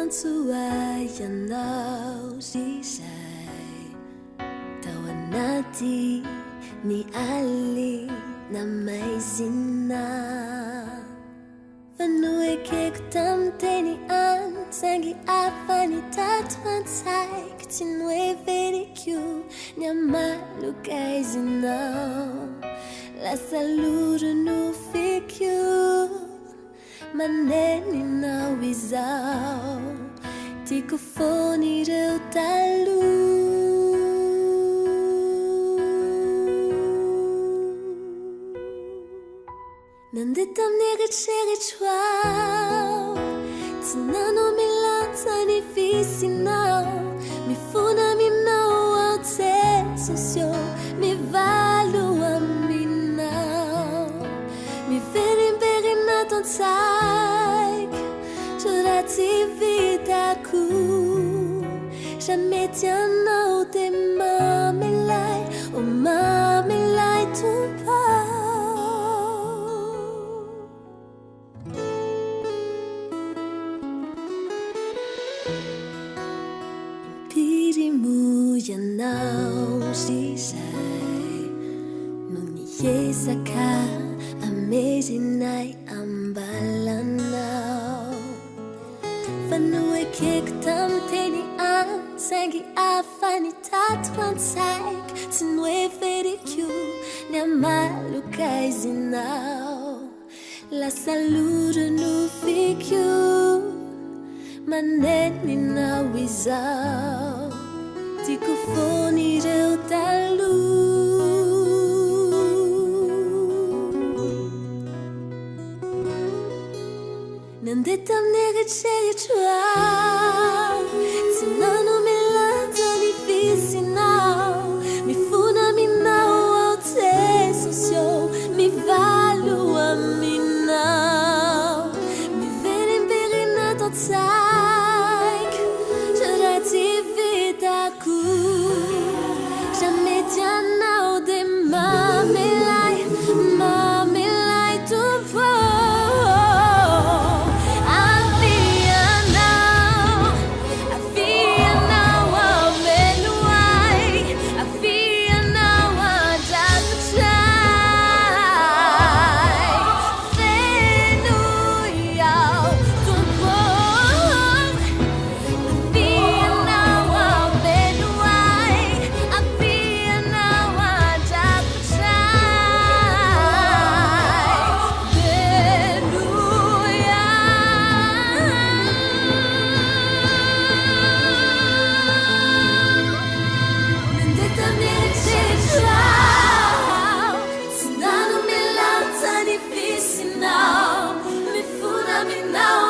Suay ianao zizay tao anaty ny aly na maizina fanoekeko tamin'ny teny any saingy hafa ny tato an-tsaiko tsy noe veriko ny amaloka izinao lasa lorono fiko maneninao izao tiako foana ireo taloha nandeha tamin'ny eritreritro aho tsy nanao milanja ny visinao mifona aminao ao tsesosio mivalo aminao miverimberina ton-tsaiko so raha tsy vitako jamais tianao de mamelay oh mamelay tompo impirimo ianao zizay no niezaka amezinay ambalanao fanoekeko tamin'ny teny any saingy hafa ny tato an-tsaiko tsy noe veriko ny amaloka izinao lasa lorono fiko maneninao izao tiako foana ireo taloha nandeha tamin'ny eritreritro aho tsy nanao milanja ny visinao mifona aminao ao tsesosio mivalo aminao miverimberina ton-tsaiko so raha tsy vitako jamais tianao de mamelay mamelay tompo now